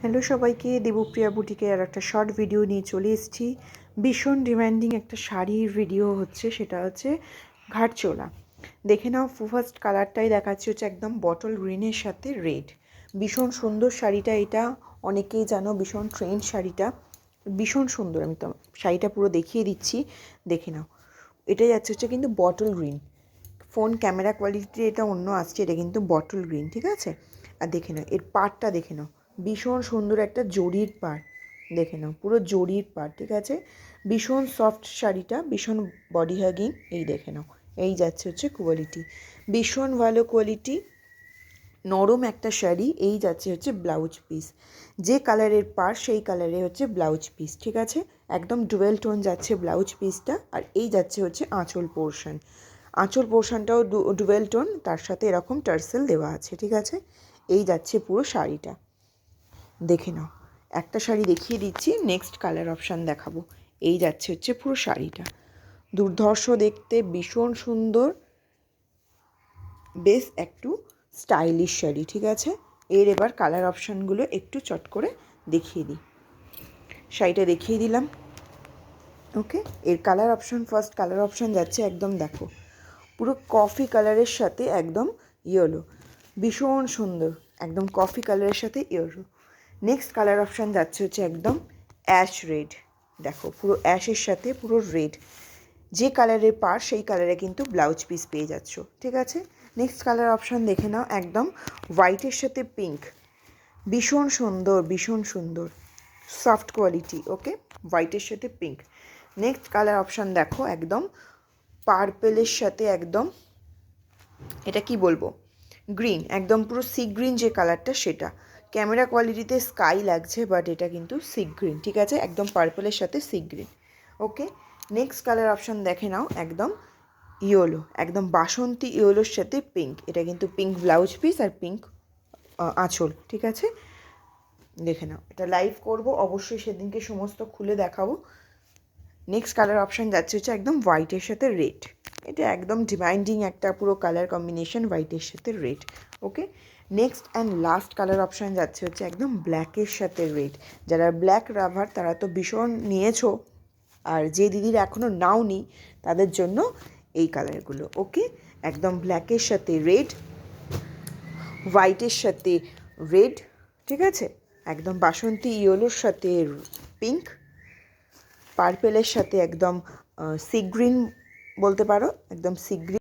Hello সবাইকে, দেবপ্রিয়া বুটিকের আর একটা short video নিয়ে চলে এসেছি। ভীষণ ডিমান্ডিং একটা শাড়ির ভিডিও হচ্ছে, সেটা হচ্ছে ঘাটচোলা। দেখে নাও, ফার্স্ট কালারটাই দেখাচ্ছে হচ্ছে একদম বটল গ্রিনের সাথে রেড। ভীষণ সুন্দর শাড়িটা, এটা অনেকেই জানো, ভীষণ ট্রেন্ড শাড়িটা, ভীষণ সুন্দর। আমি তো শাড়িটা পুরো দেখিয়ে দিচ্ছি, দেখে নাও। এটা যাচ্ছে হচ্ছে কিন্তু bottle green, phone camera quality এটা অন্য আসছে, এটা কিন্তু বটল গ্রিন, ঠিক আছে। আর দেখে নাও এর পাড়টা, দেখে নাও ভীষণ সুন্দর একটা জরির পাড়, দেখে নাও পুরো জরির পাড়, ঠিক আছে। ভীষণ সফট শাড়িটা, ভীষণ বডি হাগিং। এই দেখে নাও, এই যাচ্ছে হচ্ছে কোয়ালিটি, ভীষণ ভালো কোয়ালিটি, নরম একটা শাড়ি। এই যাচ্ছে হচ্ছে ব্লাউজ পিস, যে কালারের পাড় সেই কালারে হচ্ছে ব্লাউজ পিস, ঠিক আছে। একদম ডুয়েল টোন যাচ্ছে ব্লাউজ পিসটা। আর এই যাচ্ছে হচ্ছে আঁচল পোর্শন, আঁচল পোর্শনটাও ডুয়েল টোন, তার সাথে এরকম টার্সেল দেওয়া আছে, ঠিক আছে। এই যাচ্ছে পুরো শাড়িটা, দেখে নাও। একটা শাড়ি দেখিয়ে দিচ্ছি, নেক্সট কালার অপশান দেখাবো। এই যাচ্ছে হচ্ছে পুরো শাড়িটা, দুর্ধর্ষ দেখতে, ভীষণ সুন্দর, বেশ একটু স্টাইলিশ শাড়ি, ঠিক আছে। এর এবার কালার অপশানগুলো একটু চট করে দেখিয়ে দিই। শাড়িটা দেখিয়ে দিলাম, ওকে। এর colour option, first colour option যাচ্ছে একদম, দেখো পুরো কফি কালারের সাথে একদম ইয়েলো, ভীষণ সুন্দর, একদম কফি কালারের সাথে ইয়েলো। নেক্সট কালার অপশান যাচ্ছে হচ্ছে একদম অ্যাশ রেড, দেখো পুরো অ্যাশের সাথে পুরো রেড, যে কালারের পার সেই কালারে কিন্তু ব্লাউজ পিস পেয়ে যাচ্ছ, ঠিক আছে। নেক্সট কালার অপশান দেখে নাও, একদম হোয়াইটের সাথে পিঙ্ক, ভীষণ সুন্দর, ভীষণ সুন্দর, সফট কোয়ালিটি, ওকে, হোয়াইটের সাথে পিঙ্ক। নেক্সট কালার অপশান দেখো, একদম পার্পেলের সাথে একদম, এটা কি বলবো, গ্রিন, একদম পুরো সি গ্রিন যে কালারটা সেটা। ক্যামেরা কোয়ালিটিতে স্কাই লাগছে, বাট এটা কিন্তু সি গ্রিন, ঠিক আছে, একদম পার্পলের সাথে সি গ্রিন, ওকে। নেক্সট কালার অপশান দেখে নাও, একদম ইয়েলো, একদম বাসন্তী ইয়েলোর সাথে পিঙ্ক, এটা কিন্তু পিঙ্ক ব্লাউজ পিস আর পিঙ্ক আঁচল, ঠিক আছে। দেখে নাও, এটা লাইভ করবো অবশ্যই, সেদিনকে সমস্ত খুলে দেখাবো। নেক্সট কালার অপশান যাচ্ছে হচ্ছে একদম হোয়াইটের সাথে রেড, এটা একদম ডিমান্ডিং একটা পুরো কালার কম্বিনেশন, হোয়াইটের সাথে red, okay. Next and last colour option যাচ্ছে হচ্ছে একদম ব্ল্যাকের সাথে রেড। যারা ব্ল্যাক রাভার তারা তো ভীষণ নিয়েছো, আর যে দিদির এখনও নাও নি তাদের জন্য এই কালারগুলো, ওকে। একদম ব্ল্যাকের সাথে রেড, হোয়াইটের সাথে রেড, ঠিক আছে, একদম বাসন্তী ইয়েলোর সাথে পিঙ্ক, পার্পেলের সাথে একদম সি গ্রিন বলতে পারো, একদম সি গ্রিন।